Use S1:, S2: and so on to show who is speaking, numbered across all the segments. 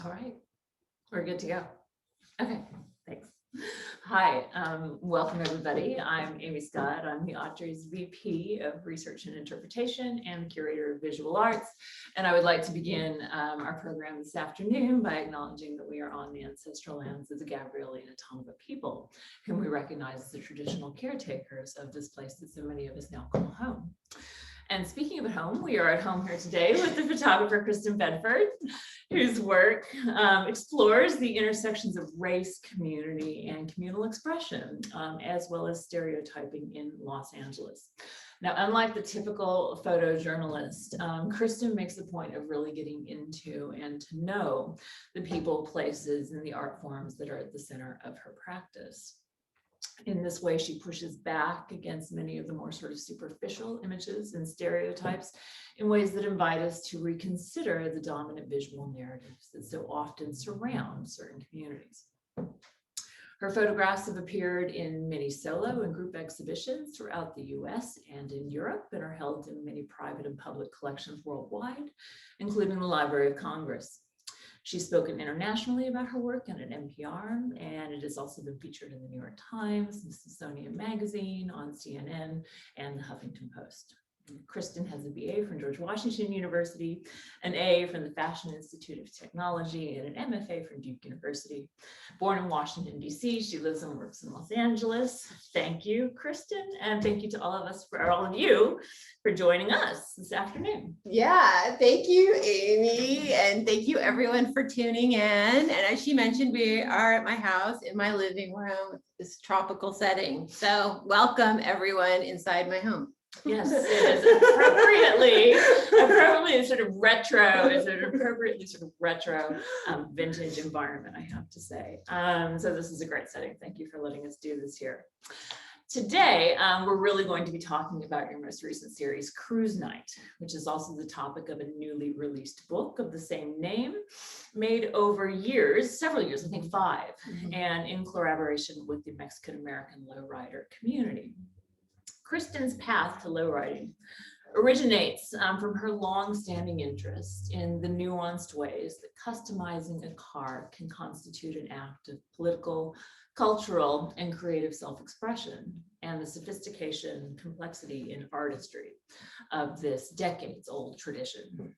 S1: All right, we're good to go. Okay, thanks. Hi, welcome everybody. I'm Amy Scott. I'm the Autry's VP of Research and Interpretation and Curator of Visual Arts. And I would like to begin our program this afternoon by acknowledging that we are on the ancestral lands of the Gabrieli and Tonga people, whom we recognize as the traditional caretakers of this place that so many of us now call home. And speaking of at home, we are at home here today with the photographer Kristin Bedford, whose work explores the intersections of race, community, and communal expression, as well as stereotyping in Los Angeles. Now, unlike the typical photojournalist, Kristin makes a point of really getting into and to know the people, places, and the art forms that are at the center of her practice. In this way, she pushes back against many of the more sort of superficial images and stereotypes in ways that invite us to reconsider the dominant visual narratives that so often surround certain communities. Her photographs have appeared in many solo and group exhibitions throughout the US and in Europe and are held in many private and public collections worldwide, including the Library of Congress. She's spoken internationally about her work and at NPR, and it has also been featured in the New York Times, the Smithsonian Magazine, on CNN, and the Huffington Post. Kristin has a BA from George Washington University, an A from the Fashion Institute of Technology, and an MFA from Duke University. Born in Washington, D.C., she lives and works in Los Angeles. Thank you, Kristin, and thank you to all of you for joining us this afternoon.
S2: Yeah, thank you, Amy, and thank you everyone for tuning in. And as she mentioned, we are at my house in my living room, this tropical setting. So welcome everyone inside my home.
S1: Yes, it is appropriately sort of retro. It's an appropriately sort of retro vintage environment, I have to say. So this is a great setting. Thank you for letting us do this here. Today, we're really going to be talking about your most recent series, Cruise Night, which is also the topic of a newly released book of the same name, made over years, several years, I think 5, and in collaboration with the Mexican-American lowrider community. Kristin's path to lowriding originates from her long-standing interest in the nuanced ways that customizing a car can constitute an act of political, cultural, and creative self-expression, and the sophistication, complexity, and artistry of this decades-old tradition.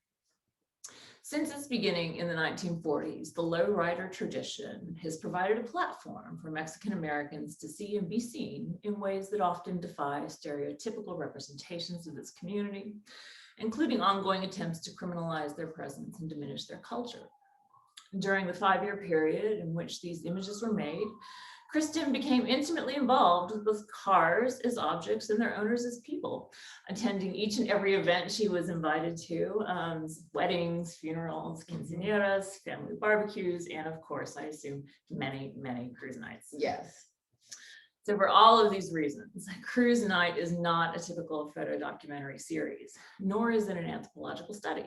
S1: Since its beginning in the 1940s, the lowrider tradition has provided a platform for Mexican Americans to see and be seen in ways that often defy stereotypical representations of this community, including ongoing attempts to criminalize their presence and diminish their culture. During the 5-year period in which these images were made, Kristin became intimately involved with cars as objects and their owners as people, attending each and every event she was invited to, weddings, funerals, quinceañeras, family barbecues, and of course, I assume, many, many cruise nights.
S2: Yes.
S1: So for all of these reasons, Cruise Night is not a typical photo documentary series, nor is it an anthropological study.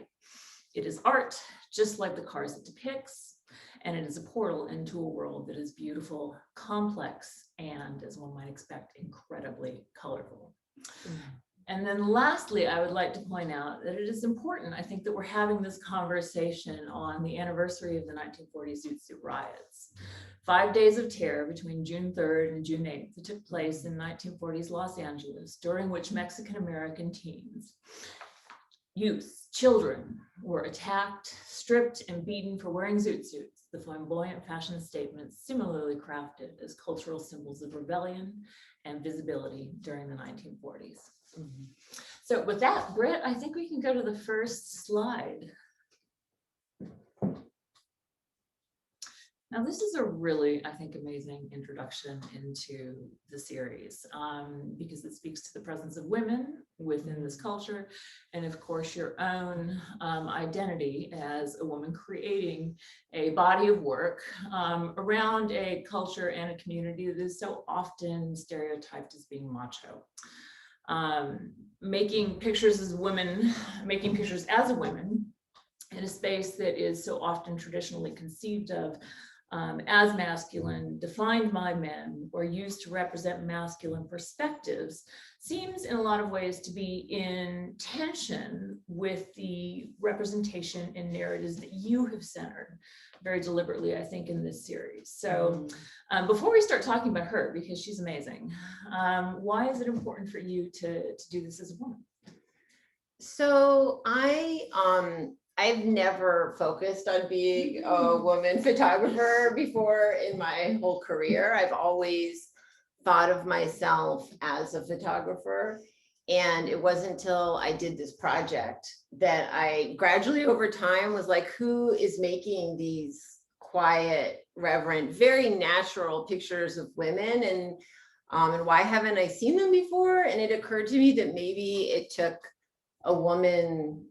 S1: It is art, just like the cars it depicts, and it is a portal into a world that is beautiful, complex, and, as one might expect, incredibly colorful. And then lastly, I would like to point out that it is important, I think, that we're having this conversation on the anniversary of the 1940 Zoot Suit riots. 5 days of terror between June 3rd and June 8th that took place in 1940s Los Angeles, during which Mexican-American teens, youth, children were attacked, stripped, and beaten for wearing zoot suits, the flamboyant fashion statements similarly crafted as cultural symbols of rebellion and visibility during the 1940s. So with that, Britt, I think we can go to the first slide. Now, this is a really, I think, amazing introduction into the series because it speaks to the presence of women within this culture, and of course, your own identity as a woman creating a body of work around a culture and a community that is so often stereotyped as being macho. Making pictures as women, making pictures as a woman in a space that is so often traditionally conceived of as masculine, defined by men, or used to represent masculine perspectives, seems in a lot of ways to be in tension with the representation and narratives that you have centered very deliberately, I think, in this series. So before we start talking about her, because she's amazing, why is it important for you to do this as a woman?
S2: So I've never focused on being a woman photographer before in my whole career. I've always thought of myself as a photographer. And it wasn't until I did this project that I gradually over time was like, who is making these quiet, reverent, very natural pictures of women? And why haven't I seen them before? And it occurred to me that maybe it took a woman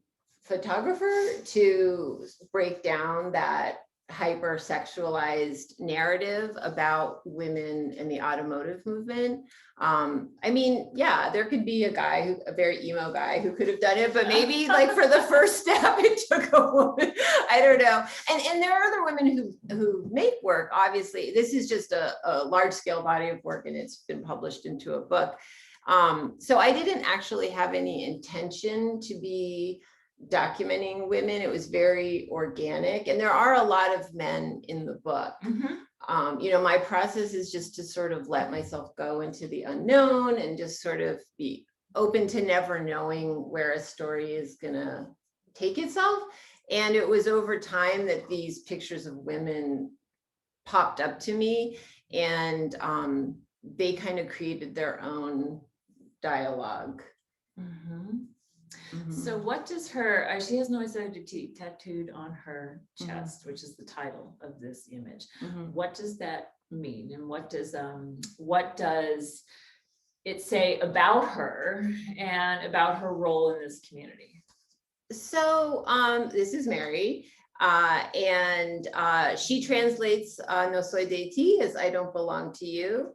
S2: photographer to break down that hypersexualized narrative about women in the automotive movement. I mean, yeah, there could be a guy a very emo guy who could have done it, but maybe like for the first step, it took a woman. I don't know. And there are other women who make work. Obviously, this is just a large scale body of work, and it's been published into a book. So I didn't actually have any intention to be documenting women. It was very organic, and there are a lot of men in the book. My process is just to sort of let myself go into the unknown and just sort of be open to never knowing where a story is gonna take itself. And it was over time that these pictures of women popped up to me, and they kind of created their own dialogue.
S1: So what does her, she has no identity tattooed on her chest, which is the title of this image. What does that mean? And what does it say about her and about her role in this community?
S2: So this is Mary, and she translates no soy de ti as I don't belong to you.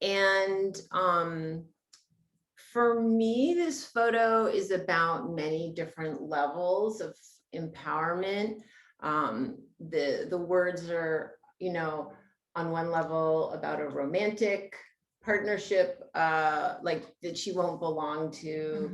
S2: And for me, this photo is about many different levels of empowerment. The words are, on one level about a romantic partnership, like that she won't belong to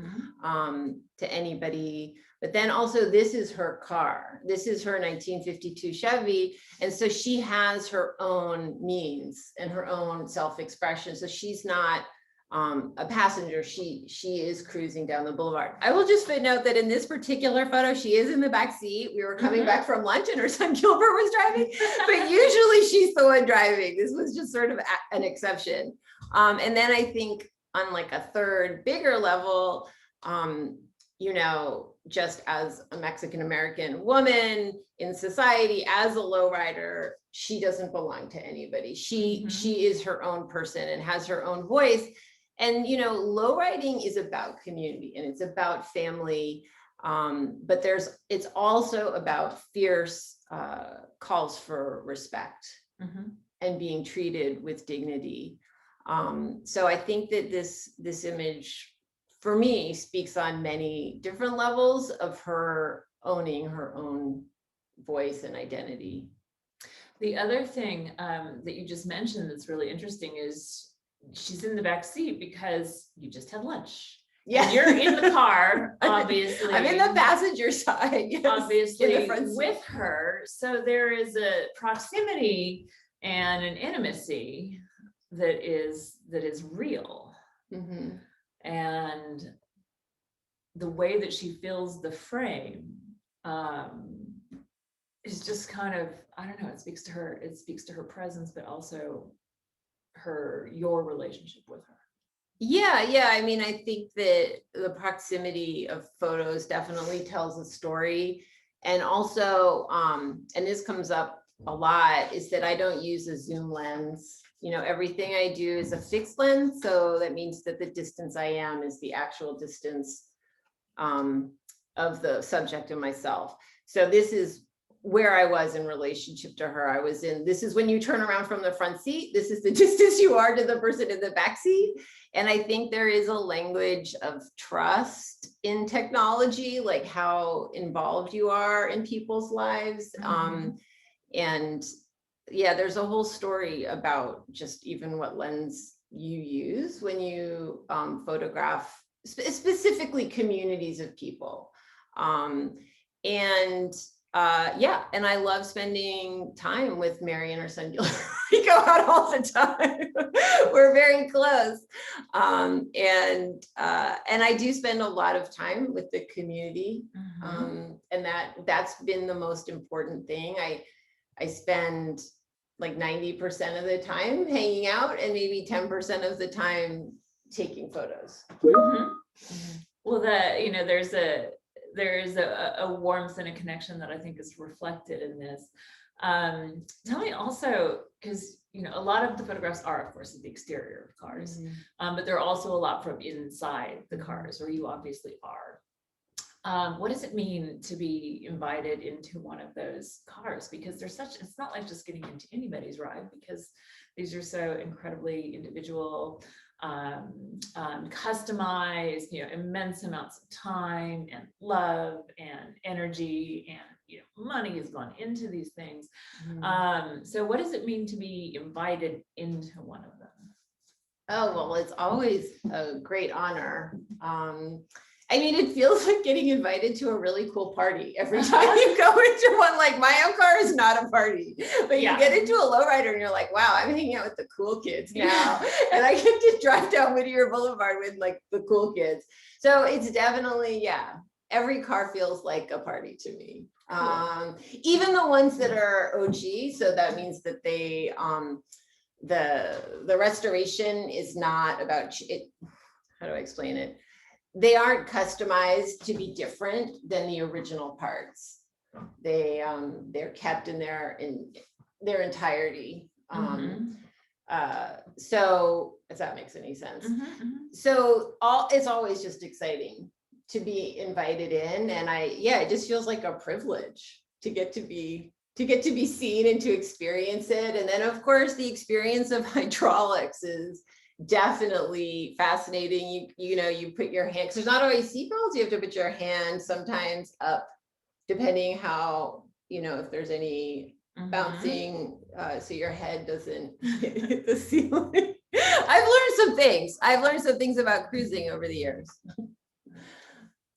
S2: anybody. But then also, this is her car. This is her 1952 Chevy. And so she has her own means and her own self-expression. So she's not a passenger. She is cruising down the boulevard. I will just note that in this particular photo, she is in the back seat. We were coming back from lunch and her son Gilbert was driving, but usually she's the one driving. This was just sort of an exception. And then I think on like a third bigger level, just as a Mexican-American woman in society, as a lowrider, she doesn't belong to anybody. She is her own person and has her own voice. And, lowriding is about community and it's about family, but it's also about fierce calls for respect and being treated with dignity. So I think that this image, for me, speaks on many different levels of her owning her own voice and identity.
S1: The other thing that you just mentioned that's really interesting is she's in the back seat because you just had lunch. Yeah, you're in the car, obviously.
S2: I'm in the passenger side, yes,
S1: obviously, with her. So there is a proximity and an intimacy that is real. And the way that she fills the frame is just kind of, I don't know, it speaks to her presence, but also your relationship with her.
S2: Yeah. I mean, I think that the proximity of photos definitely tells a story. And also, and this comes up a lot, is that I don't use a zoom lens. Everything I do is a fixed lens. So that means that the distance I am is the actual distance of the subject and myself. So this is where I was in relationship to her. This is when you turn around from the front seat, this is the distance you are to the person in the back seat. And I think there is a language of trust in technology, like how involved you are in people's lives. And there's a whole story about just even what lens you use when you photograph specifically communities of people. And I love spending time with Mary and her son. We go out all the time. We're very close. And I do spend a lot of time with the community. And that's been the most important thing. I spend like 90% of the time hanging out and maybe 10% of the time taking photos.
S1: Well, there's a warmth and a connection that I think is reflected in this. Tell me also, because a lot of the photographs are, of course, of the exterior of cars, but there are also a lot from inside the cars, where you obviously are. What does it mean to be invited into one of those cars? Because it's not like just getting into anybody's ride, because these are so incredibly individual, customized, immense amounts of time and love and energy, and money has gone into these things. So what does it mean to be invited into one of them?
S2: Oh, well, it's always a great honor. I mean, it feels like getting invited to a really cool party every time you go into one. Like, my own car is not a party, but you get into a lowrider and you're like, wow, I'm hanging out with the cool kids now. And I get to drive down Whittier Boulevard with like the cool kids. So it's definitely, every car feels like a party to me. Cool. Even the ones that are OG. So that means that they, the restoration is not about it. How do I explain it? They aren't customized to be different than the original parts. They're kept in their entirety. So if that makes any sense. So it's always just exciting to be invited in, and it just feels like a privilege to get to be seen and to experience it. And then of course the experience of hydraulics is definitely fascinating. You put your hand, because there's not always seatbelts, you have to put your hand sometimes up, depending how, if there's any bouncing, so your head doesn't hit the ceiling. I've learned some things about cruising over the years.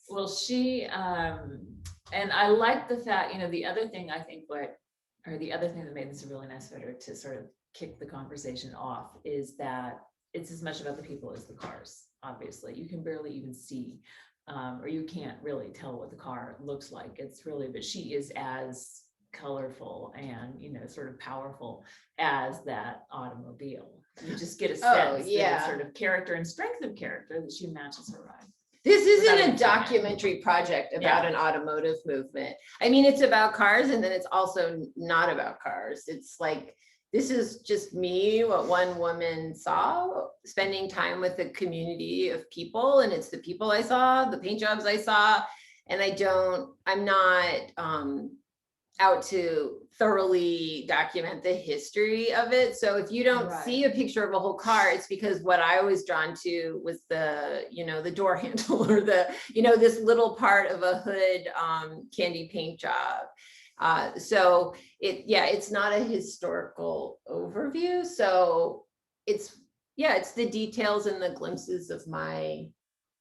S1: Well, and I like the fact, the other thing I think the other thing that made this a really nice photo to sort of kick the conversation off is that it's as much about the people as the cars. Obviously, you can barely even see, or you can't really tell what the car looks like. But she is as colorful and sort of powerful as that automobile. You just get a sense that it's sort of character and strength of character that she matches her ride.
S2: This isn't a documentary project about an automotive movement. I mean, it's about cars, and then it's also not about cars. It's like, this is just me, what one woman saw, spending time with a community of people, and it's the people I saw, the paint jobs I saw, and I'm not out to thoroughly document the history of it. So if you don't see a picture of a whole car, it's because what I was drawn to was the door handle, or this little part of a hood candy paint job. So it's not a historical overview. So it's the details and the glimpses of my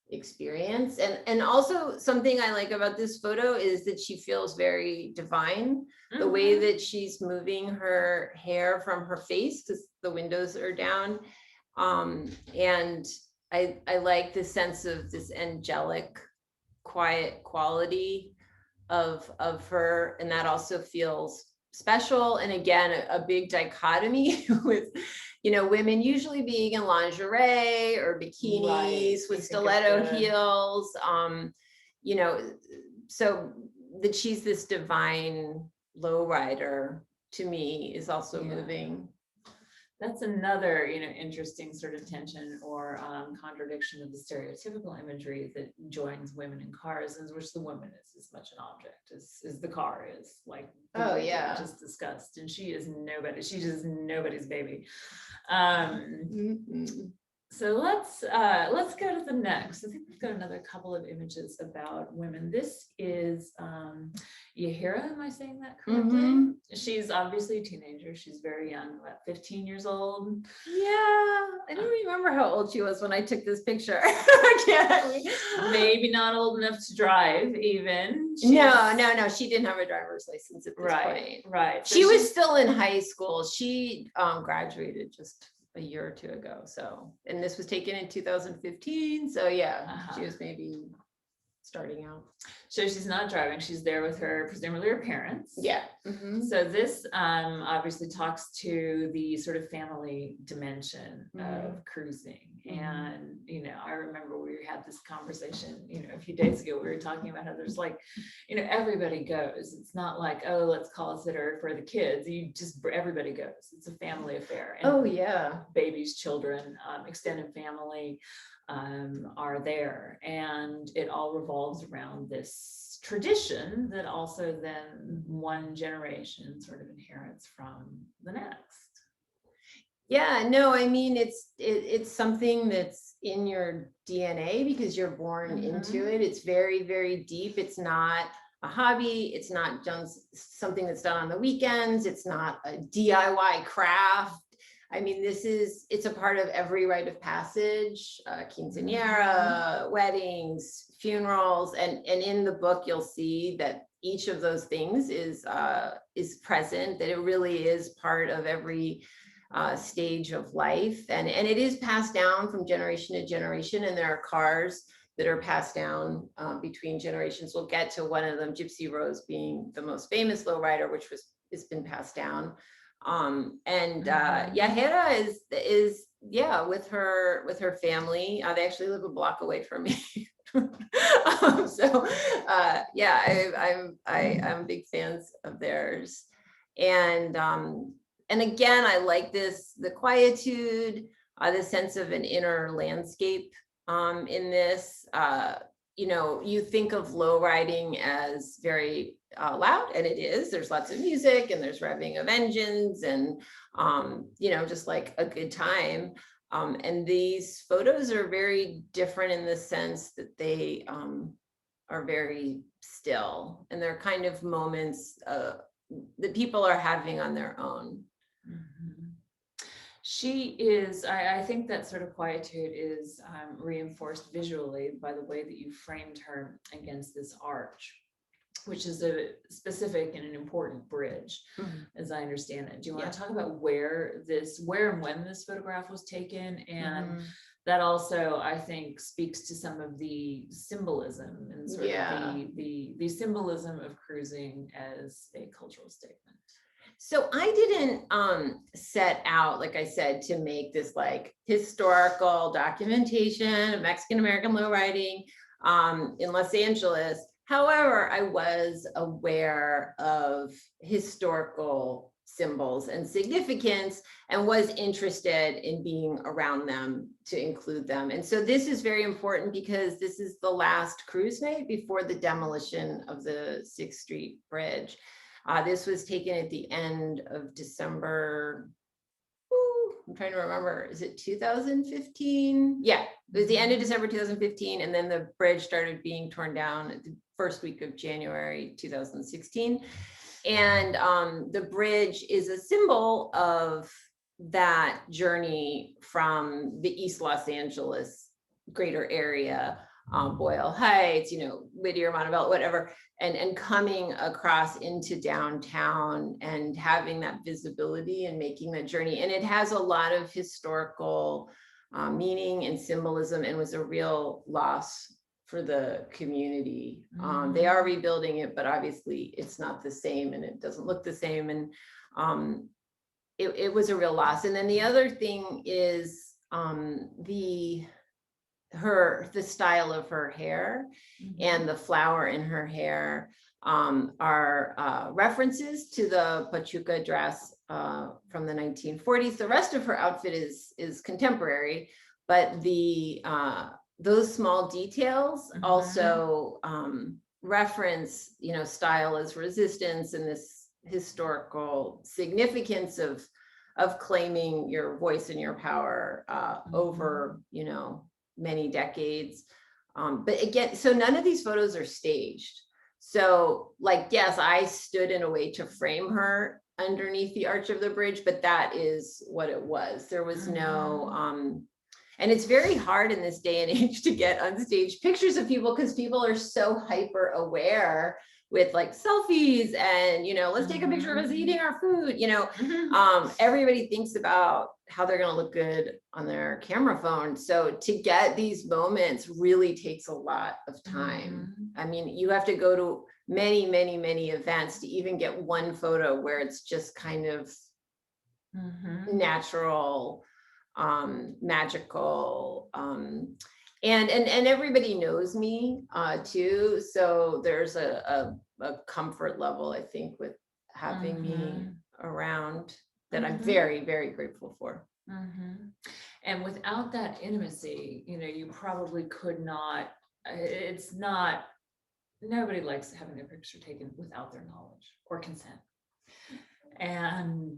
S2: experience. And also something I like about this photo is that she feels very divine. The way that she's moving her hair from her face, because the windows are down. And I like the sense of this angelic, quiet quality of her, and that also feels special. And again, a big dichotomy with women usually being in lingerie or bikinis with stiletto heels, so that she's this divine lowrider, to me, is also moving.
S1: That's another, interesting sort of tension or contradiction of the stereotypical imagery that joins women in cars, in which the woman is as much an object as the car is, like just discussed, and she is nobody's baby. So let's go to the next. I think we've got another couple of images about women. This is Yahira. Am I saying that correctly? She's obviously a teenager. She's very young, about 15 years old.
S2: Yeah, I don't remember how old she was when I took this picture.
S1: Maybe not old enough to drive even.
S2: No, she didn't have a driver's license at this point.
S1: Right.
S2: She was still in high school. She graduated just a year or two ago. So, and this was taken in 2015. So yeah, she was maybe starting out.
S1: So she's not driving. She's there with presumably her parents.
S2: Yeah.
S1: So this obviously talks to the sort of family dimension of cruising. And, I remember we had this conversation, a few days ago, we were talking about how there's like, everybody goes. It's not like, oh, let's call a sitter for the kids. Everybody goes. It's a family affair. And babies, children, extended family are there. And it all revolves around this tradition that also then one generation sort of inherits from the next.
S2: Yeah, no, I mean, it's something that's in your DNA because you're born into it. It's very, very deep. It's not a hobby. It's not just something that's done on the weekends. It's not a DIY craft. I mean, it's a part of every rite of passage, quinceañera, weddings, funerals. And in the book, you'll see that each of those things is present, that it really is part of every stage of life. And it is passed down from generation to generation. And there are cars that are passed down between generations. We'll get to one of them, Gypsy Rose being the most famous lowrider, which has been passed down. Yahira is with her family. They actually live a block away from me. I'm big fans of theirs. And again, I like the quietude, the sense of an inner landscape in this. You think of low riding as very loud, and it is. There's lots of music and there's revving of engines and, just like a good time. And these photos are very different in the sense that they are very still, and they're kind of moments that people are having on their own.
S1: She is, I think that sort of quietude is reinforced visually by the way that you framed her against this arch, which is a specific and an important bridge, as I understand it. Do you want to talk about where and when this photograph was taken? And that also, I think, speaks to some of the symbolism and sort of the symbolism of cruising as a cultural statement.
S2: So I didn't set out, like I said, to make this like historical documentation of Mexican-American low riding in Los Angeles. However, I was aware of historical symbols and significance and was interested in being around them to include them. And so this is very important because this is the last cruise night before the demolition of the 6th Street Bridge. This was taken at the end of December. I'm trying to remember. Is it 2015? Yeah, it was the end of December 2015. And then the bridge started being torn down at the first week of January 2016. And the bridge is a symbol of that journey from the East Los Angeles greater area, Boyle Heights, Whittier, Montebello, whatever, and coming across into downtown and having that visibility and making that journey. And it has a lot of historical meaning and symbolism, and was a real loss for the community. They are rebuilding it, but obviously it's not the same and it doesn't look the same. And it was a real loss. And then the other thing is the style of her hair and the flower in her hair are references to the Pachuca dress from the 1940s. The rest of her outfit is contemporary, but those small details also reference, style as resistance and this historical significance of of claiming your voice and your power over, many decades. But again, so none of these photos are staged. So like, yes, I stood in a way to frame her underneath the arch of the bridge, but that is what it was. There was no, and it's very hard in this day and age to get unstaged pictures of people because people are so hyper aware with like selfies and, let's take a picture of us eating our food, everybody thinks about how they're going to look good on their camera phone. So to get these moments really takes a lot of time. I mean, you have to go to many, many, many events to even get one photo where it's just kind of natural, magical, and everybody knows me too. So there's a comfort level, I think, with having me around that I'm very, very grateful for.
S1: And without that intimacy, you probably could not, nobody likes having their picture taken without their knowledge or consent. And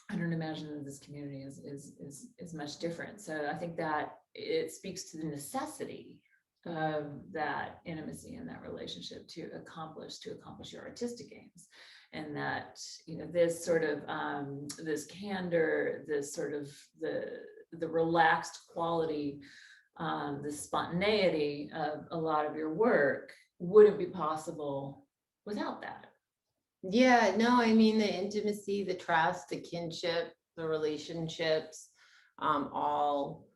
S1: I don't imagine that this community is much different. So I think that it speaks to the necessity of that intimacy and that relationship to accomplish your artistic aims. And that, this sort of, this candor, this sort of the relaxed quality, the spontaneity of a lot of your work wouldn't be possible without that.
S2: Yeah, no, I mean, the intimacy, the trust, the kinship, the relationships, all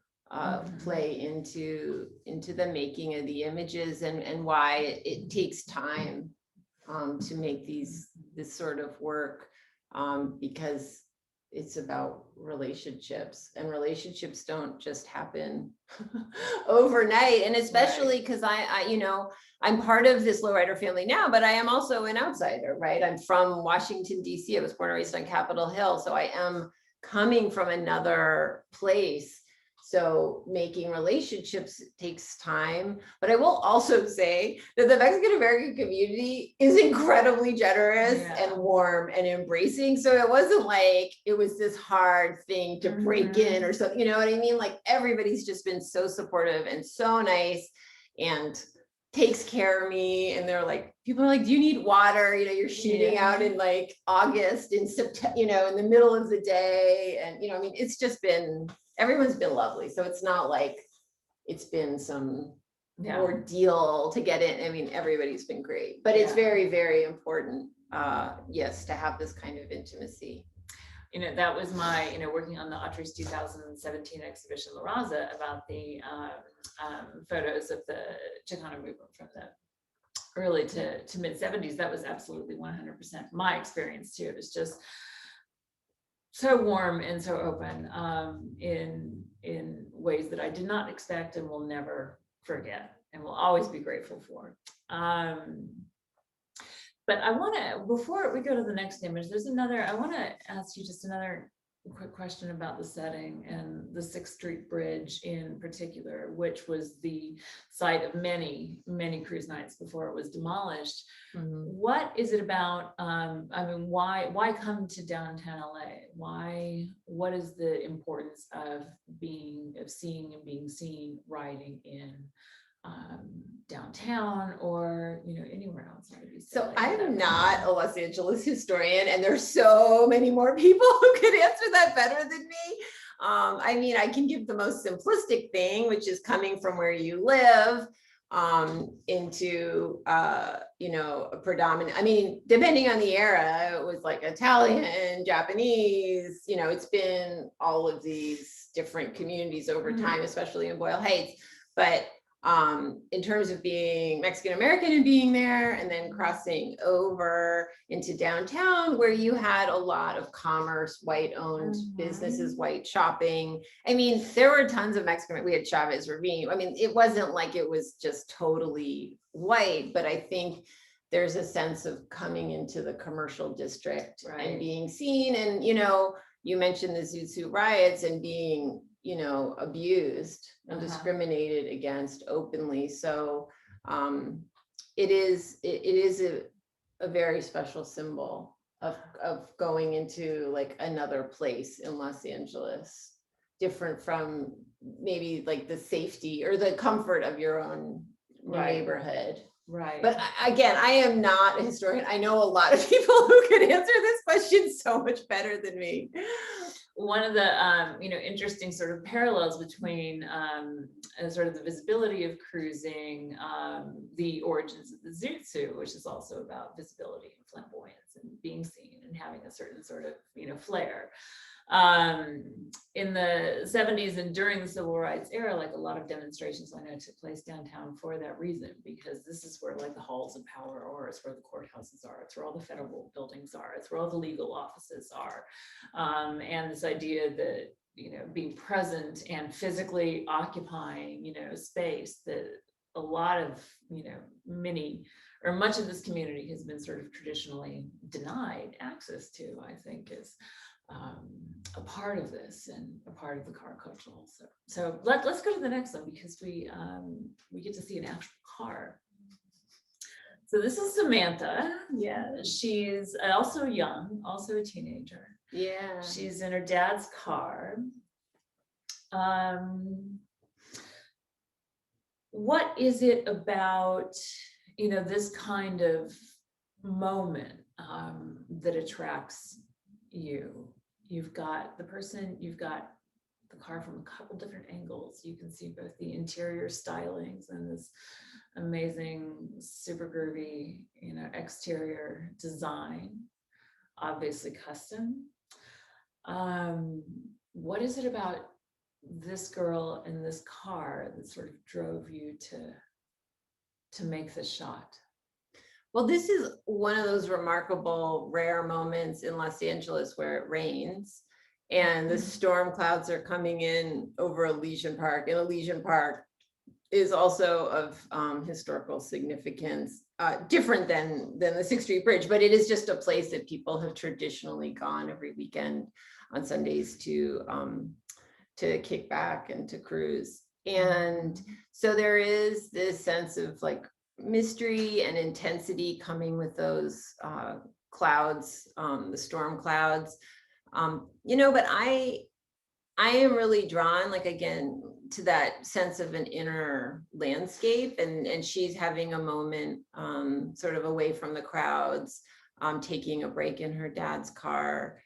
S2: play into the making of the images and why it takes time to make this sort of work, because it's about relationships, and relationships don't just happen overnight. And especially because I'm part of this lowrider family now, but I am also an outsider, right? I'm from Washington, D.C. I was born and raised on Capitol Hill. So I am coming from another place. So making relationships takes time. But I will also say that the Mexican American community is incredibly generous and warm and embracing. So it wasn't like it was this hard thing to break in or something, you know what I mean? Like everybody's just been so supportive and so nice and takes care of me. And they're like, people are like, do you need water? You're shooting out in like August, in September, in the middle of the day. And, I mean, it's just been, everyone's been lovely. So it's not like it's been some ordeal to get in. I mean, everybody's been great, but it's very, very important, yes, to have this kind of intimacy.
S1: That was my, working on the Autry's 2017 exhibition La Raza about the photos of the Chicano movement from the early to mid 70s. That was absolutely 100% my experience too. It was just so warm and so open in ways that I did not expect and will never forget and will always be grateful for. But I want to, before we go to the next image, I want to ask you just another quick question about the setting and the 6th Street Bridge in particular, which was the site of many, many cruise nights before it was demolished. What is it about? Why come to downtown LA? What is the importance of seeing and being seen riding in downtown or anywhere else?
S2: So I'm not a Los Angeles historian, and there's so many more people who could answer that better than me. I can give the most simplistic thing, which is coming from where you live into a predominant, depending on the era, it was like Italian, Japanese, it's been all of these different communities over time, especially in Boyle Heights. But in terms of being Mexican American and being there and then crossing over into downtown where you had a lot of commerce, white owned businesses, white shopping. There were tons of Mexican, we had Chavez Ravine. It wasn't like it was just totally white, but I think there's a sense of coming into the commercial district and being seen. And, you mentioned the Zoot Suit riots and being abused and discriminated against openly. So it is a very special symbol of going into like another place in Los Angeles, different from maybe like the safety or the comfort of your own neighborhood.
S1: Right.
S2: But again, I am not a historian. I know a lot of people who could answer this question so much better than me.
S1: One of the interesting sort of parallels between sort of the visibility of cruising, the origins of the zoot suit, which is also about visibility and flamboyance and being seen and having a certain sort of flair. In the 70s and during the civil rights era, like a lot of demonstrations I know took place downtown for that reason, because this is where like the halls of power are, it's where the courthouses are, it's where all the federal buildings are, it's where all the legal offices are. And this idea that, being present and physically occupying, space that a lot of, much of this community has been sort of traditionally denied access to, I think is a part of this and a part of the car culture also. So let's go to the next one, because we get to see an actual car. So this is Samantha. Yeah, she's also young, also a teenager.
S2: Yeah.
S1: She's in her dad's car. What is it about, this kind of moment that attracts you? You've got the person, you've got the car from a couple different angles. You can see both the interior stylings and this amazing, super groovy, exterior design, obviously custom. What is it about this girl and this car that sort of drove you to make this shot?
S2: Well, this is one of those remarkable, rare moments in Los Angeles where it rains and the storm clouds are coming in over Elysian Park. And Elysian Park is also of historical significance, different than the 6th Street Bridge, but it is just a place that people have traditionally gone every weekend on Sundays to kick back and to cruise. And so there is this sense of like mystery and intensity coming with those clouds, the storm clouds, but I am really drawn, like, again, to that sense of an inner landscape, and she's having a moment sort of away from the crowds, taking a break in her dad's car.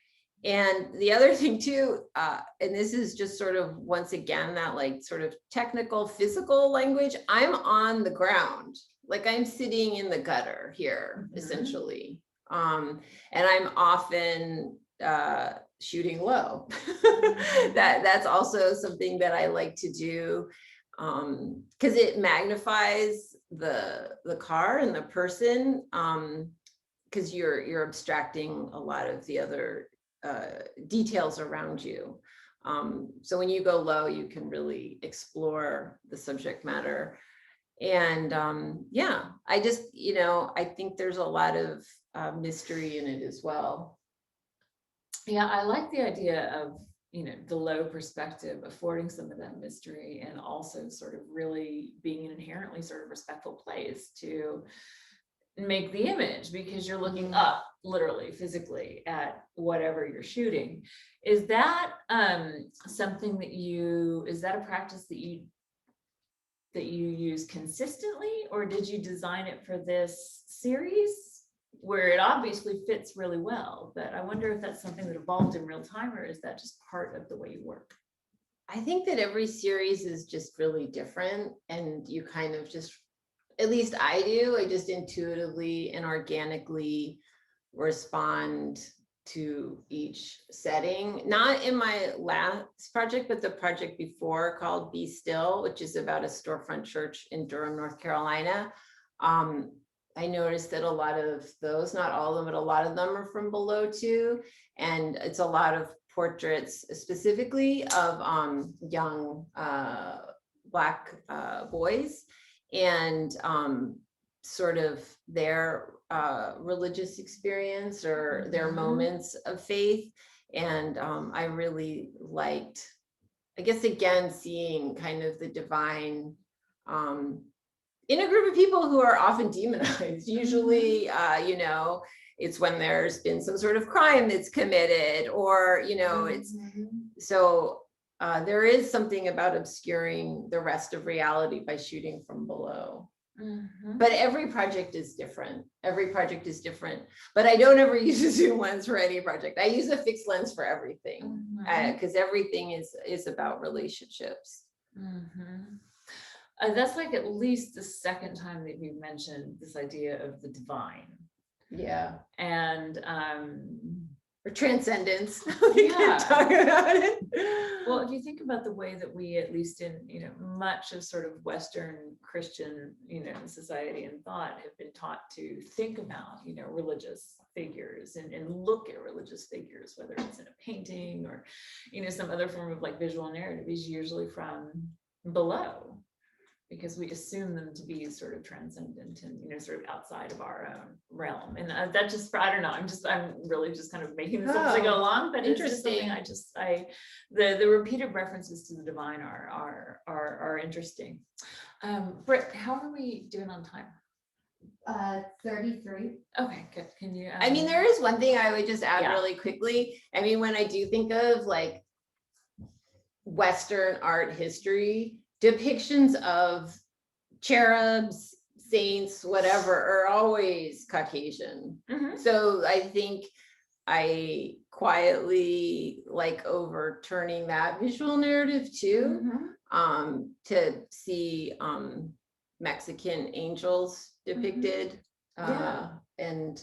S2: And the other thing too, and this is just sort of, once again, that like sort of technical physical language, I'm on the ground. Like I'm sitting in the gutter here, essentially. And I'm often shooting low. That's also something that I like to do, because it magnifies the car and the person, because you're abstracting a lot of the other details around you. So when you go low, you can really explore the subject matter. And I just, I think there's a lot of mystery in it as well.
S1: Yeah, I like the idea of, the low perspective affording some of that mystery, and also sort of really being an inherently sort of respectful place to make the image, because you're looking up literally physically at whatever you're shooting. Is that something that is that a practice that you use consistently, or did you design it for this series where it obviously fits really well? But I wonder if that's something that evolved in real time, or is that just part of the way you work?
S2: I think that every series is just really different, and you kind of just, at least I do, I just intuitively and organically respond to each setting. Not in my last project, but the project before, called Be Still, which is about a storefront church in Durham, North Carolina. I noticed that a lot of those, not all of them, but a lot of them are from below too. And it's a lot of portraits specifically of young Black boys, and sort of their religious experience or their moments of faith. And I really liked, I guess, again, seeing kind of the divine in a group of people who are often demonized, usually, it's when there's been some sort of crime that's committed, or, it's so there is something about obscuring the rest of reality by shooting from below. But every project is different. But I don't ever use a zoom lens for any project. I use a fixed lens for everything, because everything is about relationships.
S1: That's like at least the second time that you mentioned this idea of the divine.
S2: Yeah.
S1: And
S2: or transcendence.
S1: We
S2: can talk about it.
S1: Well, if you think about the way that we, at least in much of sort of Western Christian society and thought, have been taught to think about religious figures and look at religious figures, whether it's in a painting or some other form of like visual narrative, is usually from below, because we assume them to be sort of transcendent and sort of outside of our own realm. And that just, I don't know, I'm really just kind of making this up as I go along, but it's just something the repeated references to the divine are interesting. Britt, how are we doing on time?
S3: 33.
S1: Okay, good. Can you
S2: I mean, there is one thing I would just add really quickly. I mean, when I do think of like Western art history, depictions of cherubs, saints, whatever, are always Caucasian. So I think I quietly like overturning that visual narrative too, to see Mexican angels depicted. And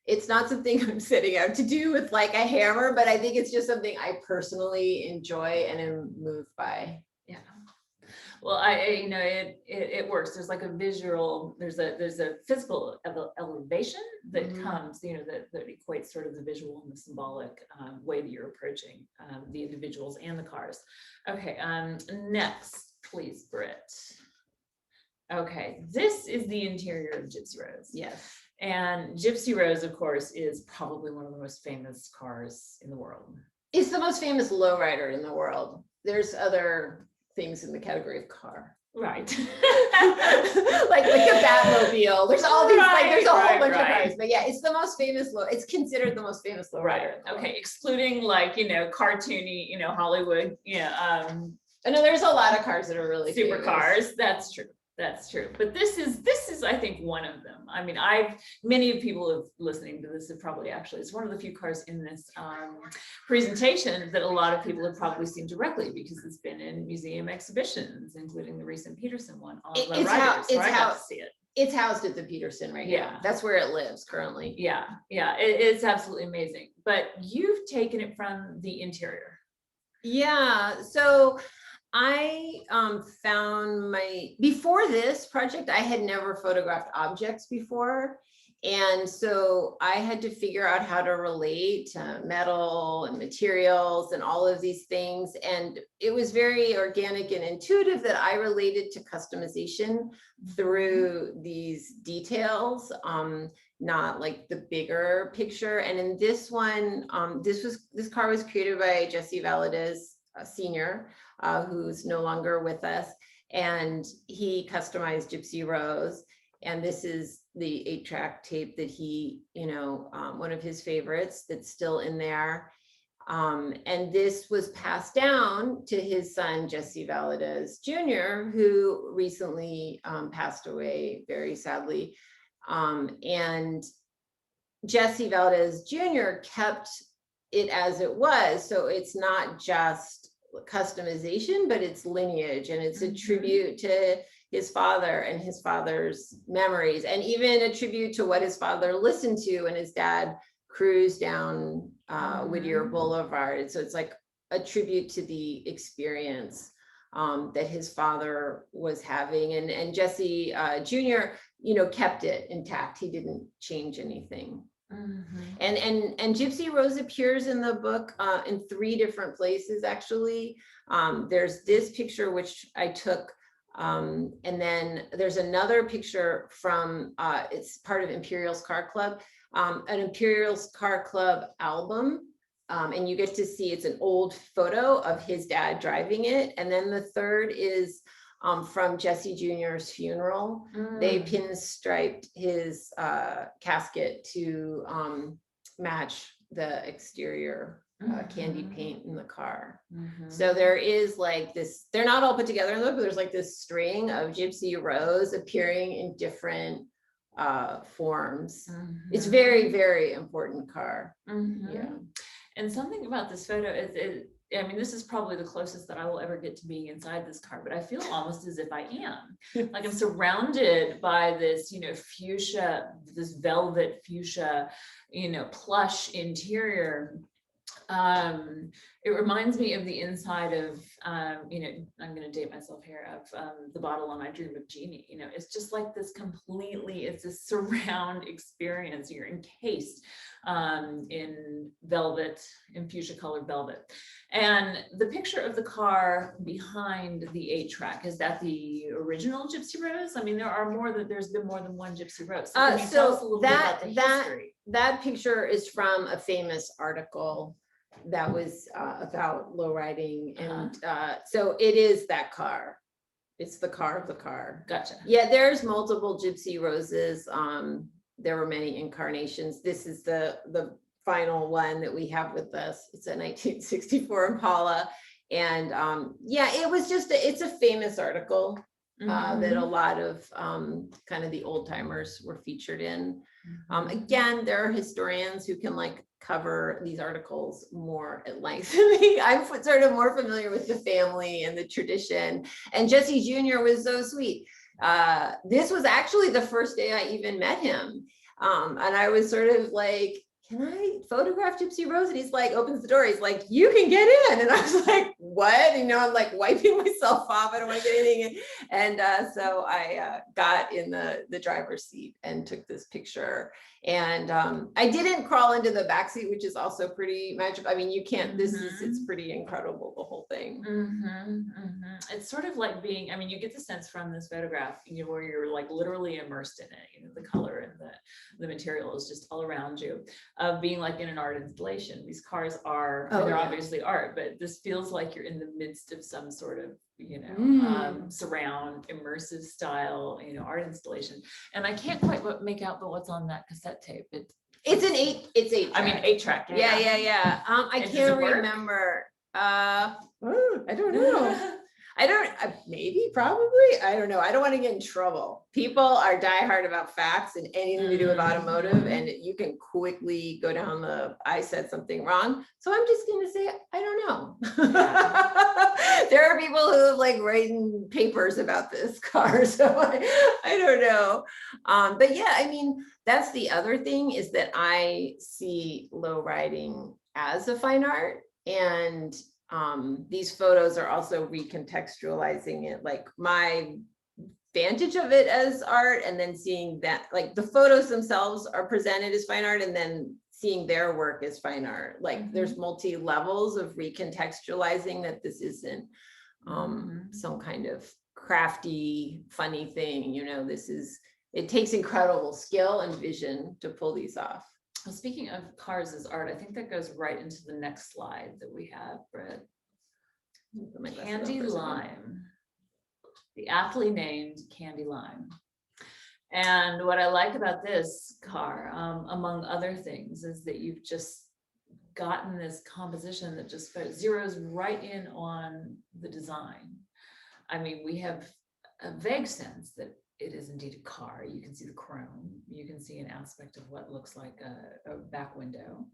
S2: it's not something I'm setting out to do with like a hammer, but I think it's just something I personally enjoy and am moved by.
S1: Yeah. Well, it works. There's like a visual, there's a physical elevation that comes, that equates sort of the visual and the symbolic way that you're approaching the individuals and the cars. Okay, next, please, Britt. Okay, this is the interior of Gypsy Rose.
S2: Yes.
S1: And Gypsy Rose, of course, is probably one of the most famous cars in the world.
S2: It's the most famous lowrider in the world. There's other things in the category of car.
S1: Right.
S2: like a Batmobile. There's all these, there's a whole bunch of cars. But yeah, it's the most famous it's considered the most famous lowrider.
S1: Okay, excluding cartoony, Hollywood,
S2: I know there's a lot of cars that are really
S1: supercars. That's true. That's true. But this is, I think, one of them. I mean, many people have listening to this have probably it's one of the few cars in this presentation that a lot of people have probably seen directly, because it's been in museum exhibitions, including the recent Peterson one on Low Riders, where I got to see it.
S2: It's housed at the Peterson right now. That's where it lives currently.
S1: Yeah. It's absolutely amazing. But you've taken it from the interior.
S2: Yeah. So I found before this project, I had never photographed objects before. And so I had to figure out how to relate to metal and materials and all of these things. And it was very organic and intuitive that I related to customization through these details, not like the bigger picture. And in this one, this car was created by Jesse Valadez Sr., who's no longer with us, and he customized Gypsy Rose. And this is the 8-track tape that he, one of his favorites that's still in there. And this was passed down to his son, Jesse Valadez Jr., who recently passed away very sadly. And Jesse Valadez Jr. kept it as it was. So it's not just customization, but it's lineage, and it's a tribute to his father and his father's memories, and even a tribute to what his father listened to when his dad cruised down Whittier Boulevard. So it's like a tribute to the experience that his father was having, and Jesse Jr. Kept it intact. He didn't change anything. And Gypsy Rose appears in the book in 3 different places, actually. There's this picture which I took, and then there's another picture from it's part of Imperial's Car Club, an Imperial's Car Club album, and you get to see it's an old photo of his dad driving it. And then the third is from Jesse Jr.'s funeral. They pinstriped his casket to match the exterior candy paint in the car. So there is like this, they're not all put together in the book, but there's like this string of Gypsy Rose appearing in different forms. It's very, very important car. Yeah.
S1: And something about this photo is, I mean, this is probably the closest that I will ever get to being inside this car, but I feel almost as if I am. Like I'm surrounded by this, you know, fuchsia, this velvet fuchsia, you know, plush interior. It reminds me of the inside of, you know, I'm going to date myself here, of the bottle on I Dream of Jeannie. You know, it's just like this completely, it's a surround experience. You're encased in velvet, in fuchsia colored velvet. And the picture of the car behind the 8-track, is that the original Gypsy Rose? I mean, there's been more than one Gypsy Rose. So can you tell us a little bit about the history?
S2: That picture is from a famous article that was about low riding, and so it is that car. It's the car of the car.
S1: Gotcha.
S2: Yeah, there's multiple Gypsy Roses. There were many incarnations. This is the final one that we have with us. It's a 1964 Impala, and yeah, it was just it's a famous article that a lot of kind of the old timers were featured in. Again, there are historians who can like cover these articles more at length than me. I'm sort of more familiar with the family and the tradition. And Jesse Jr. was so sweet. This was actually the first day I even met him. And I was sort of like, can I photograph Gypsy Rose? And he's like, opens the door. He's like, you can get in. And I was like, what? You know, I'm like wiping myself off. I don't want to get anything in. And so I got in the driver's seat and took this picture. And I didn't crawl into the backseat, which is also pretty magical. I mean, you can't, it's pretty incredible, the whole thing.
S1: It's sort of like being, I mean, you get the sense from this photograph, you know, where you're like literally immersed in it, you know, the color and the material is just all around you, of being like in an art installation. These cars are, they're obviously art, but this feels like you're in the midst of some sort of, you know, surround immersive style, you know, art installation. And I can't quite make out but what's on that cassette tape.
S2: It's 8.
S1: I mean, 8-track.
S2: Yeah. I can't remember. I don't know. Maybe, probably. I don't know. I don't want to get in trouble. People are diehard about facts and anything to do with automotive, and you can quickly go down I said something wrong. So I'm just going to say, I don't know. There are people who have like written papers about this car. So I don't know. But yeah, I mean, that's the other thing, is that I see low riding as a fine art, and these photos are also recontextualizing it, like my vantage of it as art, and then seeing that like the photos themselves are presented as fine art, and then seeing their work as fine art. Like there's multi levels of recontextualizing that this isn't some kind of crafty, funny thing. You know, it takes incredible skill and vision to pull these off.
S1: Well, speaking of cars as art, I think that goes right into the next slide that we have, Brett. Candy Lime, the aptly named Candy Lime. And what I like about this car, among other things, is that you've just gotten this composition that just zeroes right in on the design. I mean, we have a vague sense that it is indeed a car. You can see the chrome. You can see an aspect of what looks like a back window.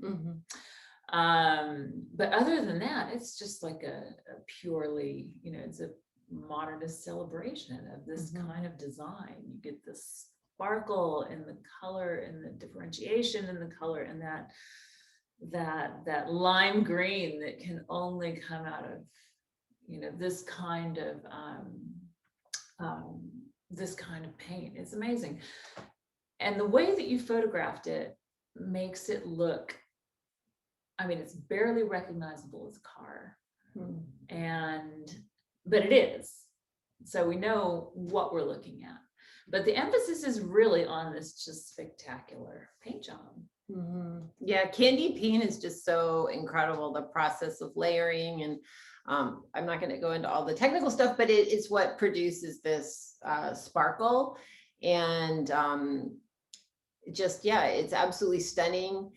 S1: But other than that, it's just like a purely, you know, it's a modernist celebration of this kind of design. You get the sparkle in the color and the differentiation in the color, and that lime green that can only come out of, you know, this kind of paint. It's amazing. And the way that you photographed it makes it look, I mean, it's barely recognizable as a car, but it is. So we know what we're looking at, but the emphasis is really on this just spectacular paint job.
S2: Yeah, candy paint is just so incredible. The process of layering, and I'm not going to go into all the technical stuff, but it's what produces this sparkle. And just, yeah, it's absolutely stunning.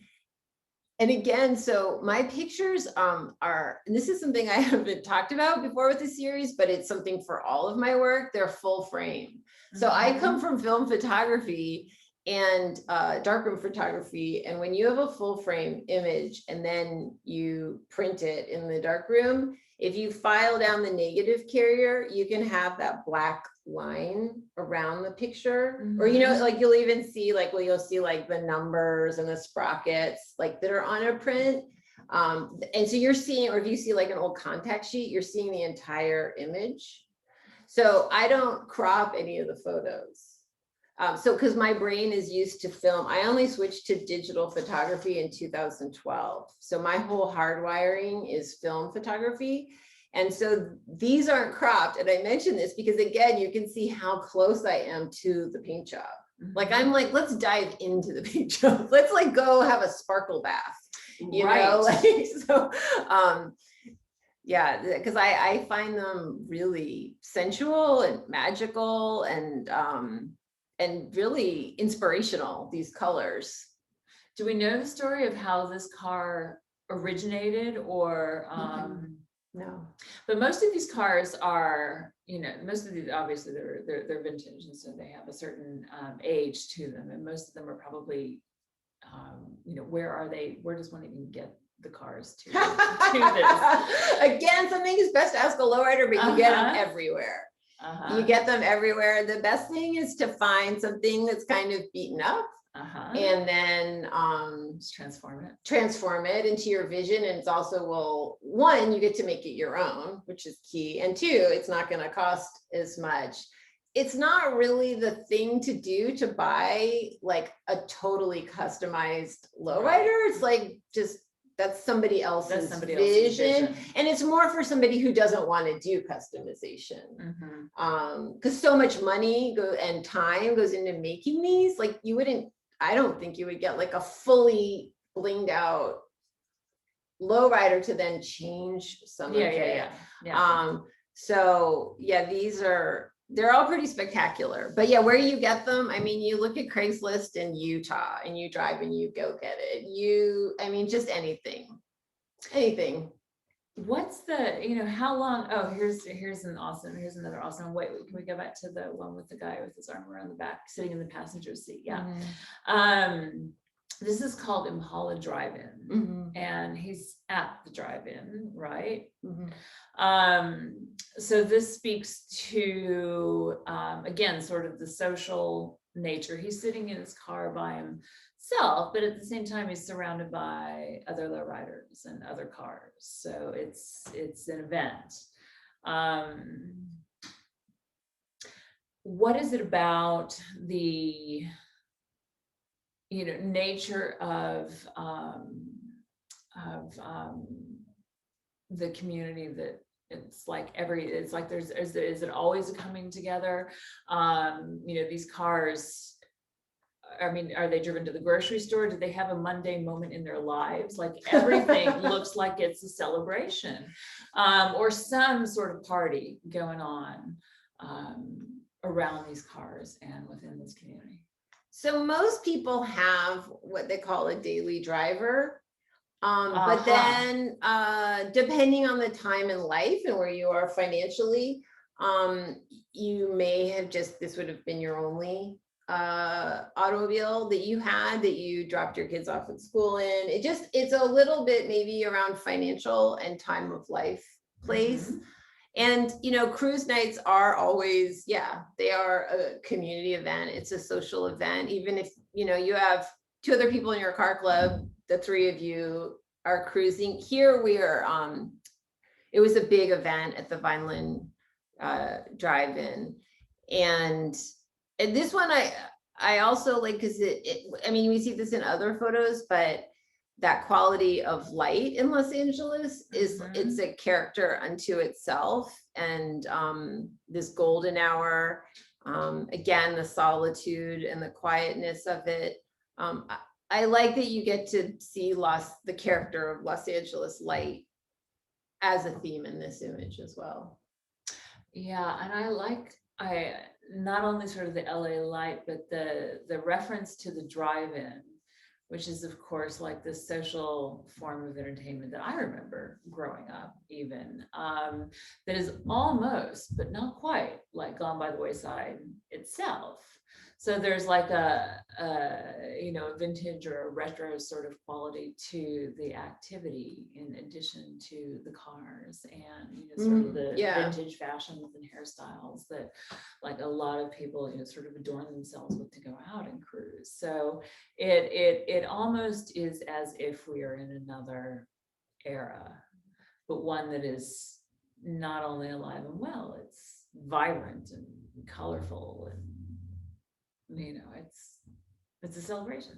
S2: And again, so my pictures are, and this is something I haven't talked about before with the series, but it's something for all of my work. They're full frame. So I come from film photography and darkroom photography. And when you have a full frame image and then you print it in the darkroom, if you file down the negative carrier, you can have that black line around the picture, or, you know, like you'll even see like, well, you'll see like the numbers and the sprockets like that are on a print. And so you're seeing, or if you see like an old contact sheet, you're seeing the entire image. So I don't crop any of the photos. So because my brain is used to film, I only switched to digital photography in 2012. So my whole hardwiring is film photography. And so these aren't cropped. And I mention this because again, you can see how close I am to the paint job. Like, I'm like, let's dive into the paint job. Let's like go have a sparkle bath, you know, like, so, yeah, because I find them really sensual and magical and really inspirational, these colors.
S1: Do we know the story of how this car originated, or
S2: no?
S1: But most of these cars are, you know, most of these obviously they're vintage, and so they have a certain age to them, and most of them are probably, you know, where are they? Where does one even get the cars to this?
S2: Again, something is best to ask a lowrider, but you get them everywhere. You get them everywhere. The best thing is to find something that's kind of beaten up, and then
S1: just transform it
S2: into your vision. And it's also, well, one, you get to make it your own, which is key, and two, it's not going to cost as much. It's not really the thing to do to buy like a totally customized lowrider. It's like just that's somebody else's vision. And it's more for somebody who doesn't want to do customization. Because so much money and time goes into making these. Like you wouldn't, I don't think you would get like a fully blinged out lowrider to then change some of it. So yeah, they're all pretty spectacular. But yeah, where you get them, I mean, you look at Craigslist in Utah and you drive and you go get it. I mean, just anything.
S1: What's the, you know, how long, oh, here's another awesome, wait, can we go back to the one with the guy with his arm around the back, sitting in the passenger seat? Yeah. This is called Impala Drive-In, and he's at the drive-in, right? So this speaks to, again, sort of the social nature. He's sitting in his car by himself, but at the same time, he's surrounded by other lowriders and other cars. So it's an event. What is it about the, you know, nature of the community that it's like is it always a coming together? You know, these cars, I mean, are they driven to the grocery store? Do they have a Monday moment in their lives? Like everything looks like it's a celebration, or some sort of party going on around these cars and within this community.
S2: So most people have what they call a daily driver. But then depending on the time in life and where you are financially, you may have this would have been your only automobile that you dropped your kids off at school in. It's a little bit maybe around financial and time of life place. And, you know, cruise nights are always, they are a community event. It's a social event. Even if, you know, you have two other people in your car club, the three of you are cruising. Here we are, it was a big event at the Vineland Drive-In. And this one I also like, because I mean, we see this in other photos, but that quality of light in Los Angeles it's a character unto itself. And this golden hour, again, the solitude and the quietness of it. I like that you get to see the character of Los Angeles light as a theme in this image as well.
S1: Yeah, and I not only sort of the LA light, but the reference to the drive-in, which is of course like this social form of entertainment that I remember growing up even, that is almost, but not quite, like Gone by the Wayside itself. So there's like a vintage or a retro sort of quality to the activity in addition to the cars and sort of the vintage fashions and hairstyles that like a lot of people sort of adorn themselves with to go out and cruise. So it almost is as if we are in another era, but one that is not only alive and well, it's vibrant and colorful, and it's a celebration.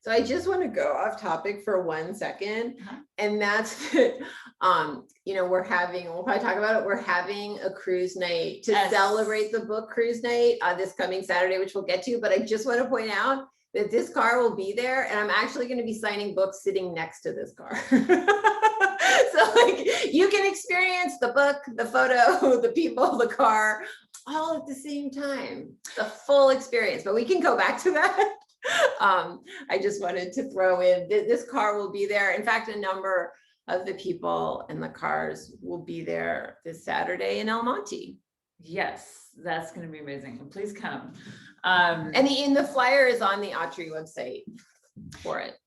S2: So I just want to go off topic for 1 second, and that's that, we'll probably talk about it. We're having a cruise night to celebrate the book cruise night this coming Saturday, which we'll get to. But I just want to point out that this car will be there, and I'm actually going to be signing books sitting next to this car. So like you can experience the book, the photo, the people, the car, all at the same time, the full experience. But we can go back to that. I just wanted to throw in this car will be there. In fact, a number of the people and the cars will be there this Saturday in El Monte.
S1: Yes, that's going to be amazing. And please come.
S2: And the flyer is on the Autry website for it.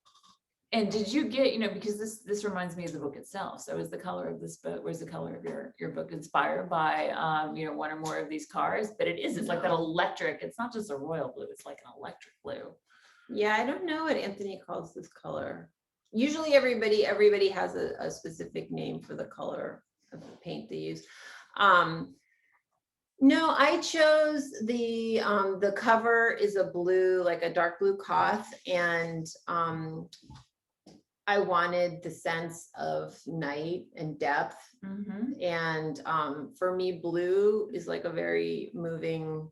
S1: And did you get, because this reminds me of the book itself. So is the color of this book, where's the color of your book inspired by, one or more of these cars? But it's like that electric, it's not just a royal blue, it's like an electric blue.
S2: Yeah, I don't know what Anthony calls this color. Usually everybody has a specific name for the color of the paint they use. No, I chose the cover is a blue, like a dark blue cloth, and I wanted the sense of night and depth. And for me, blue is like a very moving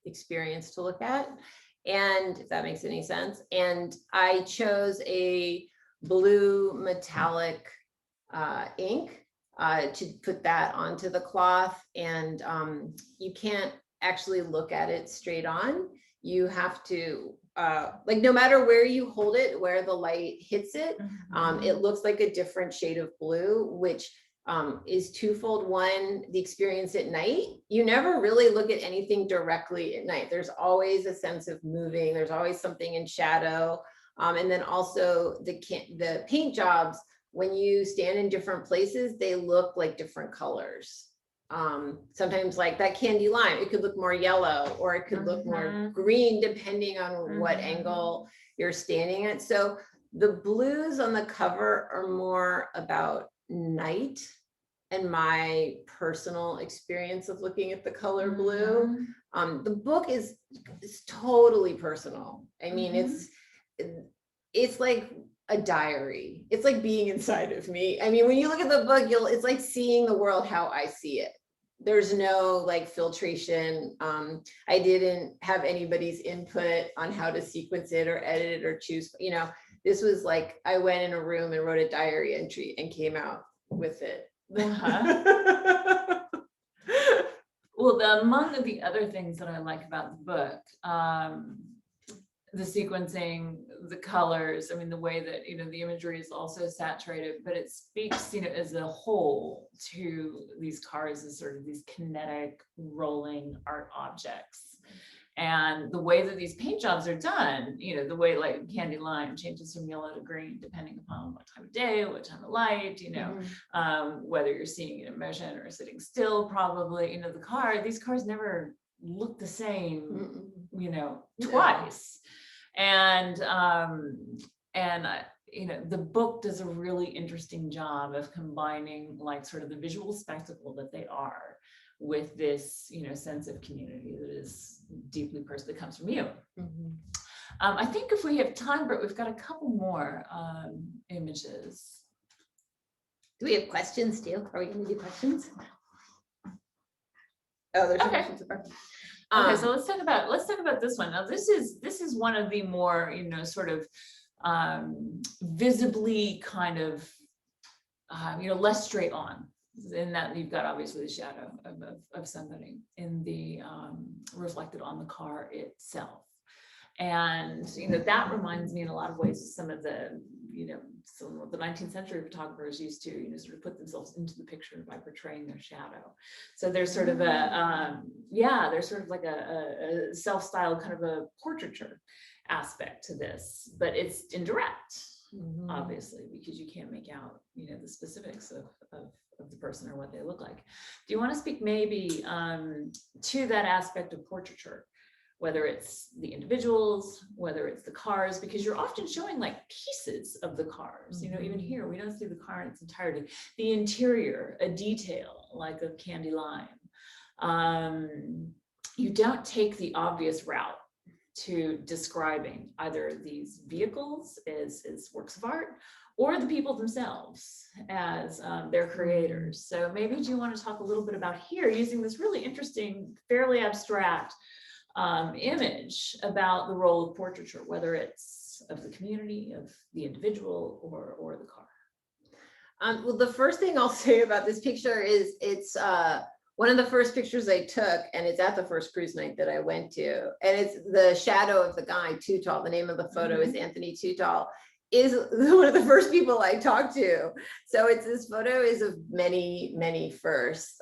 S2: experience to look at. And if that makes any sense. And I chose a blue metallic ink to put that onto the cloth. And you can't actually look at it straight on. You have to, no matter where you hold it, where the light hits it, it looks like a different shade of blue, which is twofold. One, the experience at night, you never really look at anything directly at night. There's always a sense of moving. There's always something in shadow. And then also the paint jobs, when you stand in different places, they look like different colors. Sometimes like that candy lime, it could look more yellow or it could look more green, depending on what angle you're standing at. So the blues on the cover are more about night and my personal experience of looking at the color blue. The book is totally personal. I mean, it's like a diary. It's like being inside of me. I mean, when you look at the book, it's like seeing the world how I see it. There's no like filtration. I didn't have anybody's input on how to sequence it or edit it or choose, this was like, I went in a room and wrote a diary entry and came out with it.
S1: Well, among the other things that I like about the book, the sequencing, the colors, I mean, the way that, the imagery is also saturated, but it speaks, as a whole to these cars as sort of these kinetic, rolling art objects. And the way that these paint jobs are done, the way like candy lime changes from yellow to green, depending upon what time of day, what time of light, whether you're seeing it in motion or sitting still, probably, these cars never look the same, twice. And the book does a really interesting job of combining like sort of the visual spectacle that they are with this, sense of community that is deeply personal, that comes from you. I think if we have time, Britt, we've got a couple more images.
S2: Do we have questions still? Are we going to do questions? Oh, there's questions so far.
S1: Okay, so let's talk about this one. Now, this is one of the more, sort of visibly kind of less straight on. In that you've got obviously the shadow of somebody in the reflected on the car itself. And, that reminds me in a lot of ways of some of the 19th century photographers used to, sort of put themselves into the picture by portraying their shadow. So there's sort of there's sort of like a self-styled kind of a portraiture aspect to this, but it's indirect, obviously, because you can't make out, the specifics of the person or what they look like. Do you want to speak maybe to that aspect of portraiture, whether it's the individuals, whether it's the cars, because you're often showing like pieces of the cars, even here, we don't see the car in its entirety, the interior, a detail like a candy lime. You don't take the obvious route to describing either these vehicles as works of art or the people themselves as their creators. So maybe do you want to talk a little bit about here using this really interesting, fairly abstract image about the role of portraiture, whether it's of the community, of the individual, or the car?
S2: Well, the first thing I'll say about this picture is it's one of the first pictures I took, and it's at the first cruise night that I went to, and it's the shadow of the guy, Tootal. The name of the photo is Anthony Tootal, is one of the first people I talked to. So this photo is of many, many firsts.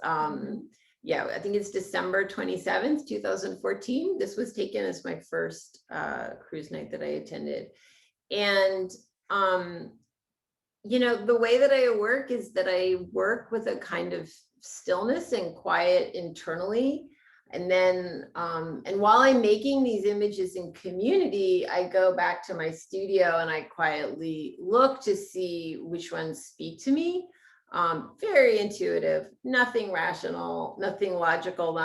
S2: Yeah, I think it's December 27th, 2014. This was taken as my first cruise night that I attended. And, the way that I work is that I work with a kind of stillness and quiet internally. And then, and while I'm making these images in community, I go back to my studio and I quietly look to see which ones speak to me. Very intuitive, nothing rational, nothing logical.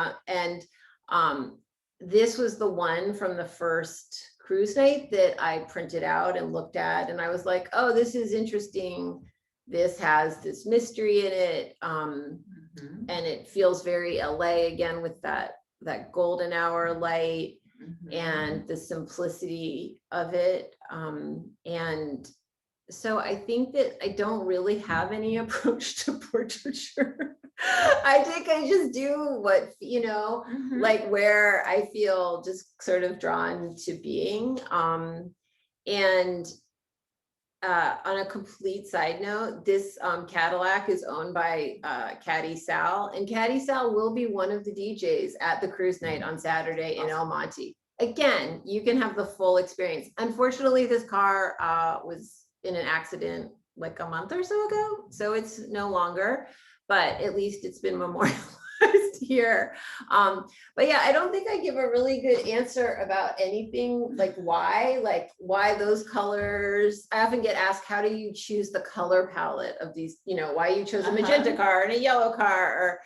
S2: This was the one from the first cruise night that I printed out and looked at, and I was like, oh, this is interesting. This has this mystery in it. And it feels very LA again with that golden hour light and the simplicity of it. And so I think that I don't really have any approach to portraiture. I think I just do what, like where I feel just sort of drawn to being. And on a complete side note, this Cadillac is owned by Caddy Sal, and Caddy Sal will be one of the DJs at the cruise night on Saturday in El Monte. Again, you can have the full experience. Unfortunately, this car was in an accident like a month or so ago, so it's no longer, but at least it's been memorialized here. But yeah, I don't think I give a really good answer about anything like why those colors. I often get asked, how do you choose the color palette of these, why you chose a magenta car and a yellow car, or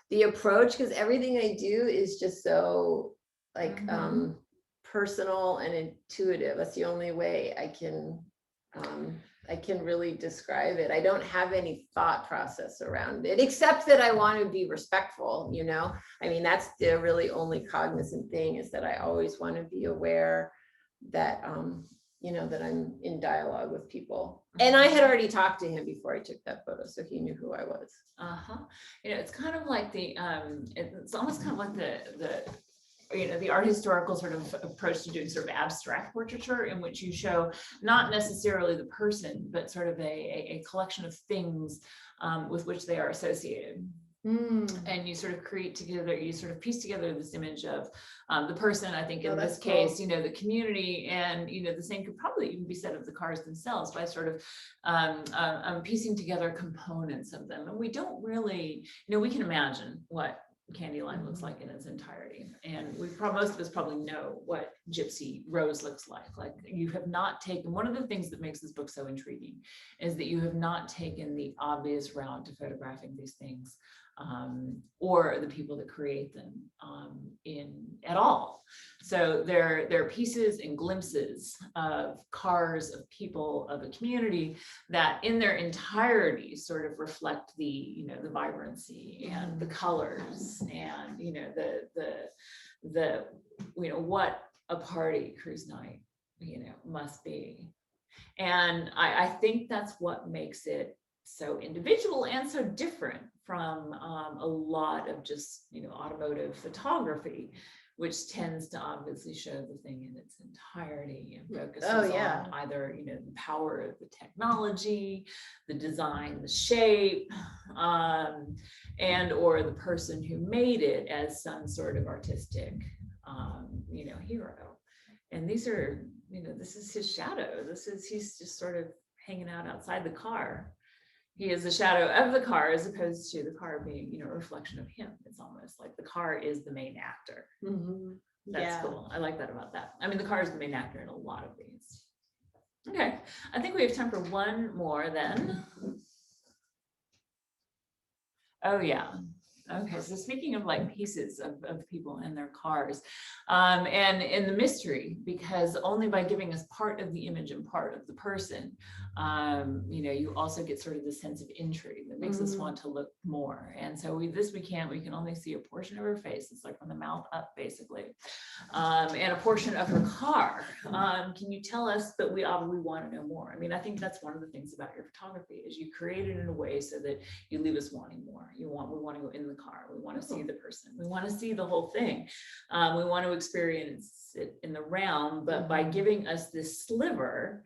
S2: the approach, because everything I do is just so like personal and intuitive. That's the only way I can really describe it. I don't have any thought process around it, except that I want to be respectful, I mean, that's the really only cognizant thing, is that I always want to be aware that, that I'm in dialogue with people. And I had already talked to him before I took that photo, so he knew who I was.
S1: It's kind of like it's almost kind of like the art historical sort of approach to doing sort of abstract portraiture, in which you show not necessarily the person, but sort of a collection of things with which they are associated. And you sort of piece together this image of the person, I think in this case, the community, and, the same could probably even be said of the cars themselves, by sort of piecing together components of them. And we don't really, we can imagine what Candy Lime looks like in its entirety, and most of us probably know what Gypsy Rose looks like. Like, you have not taken, one of the things that makes this book so intriguing is that you have not taken the obvious route to photographing these things or the people that create them at all. So they're pieces and glimpses of cars, of people, of a community that in their entirety sort of reflect the vibrancy and the colors and the what a party cruise night must be. And I think that's what makes it so individual and so different from a lot of just, automotive photography, which tends to obviously show the thing in its entirety and focuses on either, the power of the technology, the design, the shape, and or the person who made it as some sort of artistic, hero. And these are, this is his shadow. He's just sort of hanging out outside the car. He is the shadow of the car as opposed to the car being, a reflection of him. It's almost like the car is the main actor.
S2: Mm-hmm.
S1: That's cool. I like that about that. I mean, the car is the main actor in a lot of these. Okay, I think we have time for one more then. Oh yeah. Okay, so speaking of like pieces of people in their cars, and in the mystery, because only by giving us part of the image and part of the person, you also get sort of the sense of intrigue that makes us want to look more. And so we can only see a portion of her face. It's like from the mouth up, basically, and a portion of her car. Can you tell us? But we want to know more. I mean, I think that's one of the things about your photography is you create it in a way so that you leave us wanting more. We want to go in the car. We want to see the person. We want to see the whole thing. We want to experience it in the realm, but by giving us this sliver,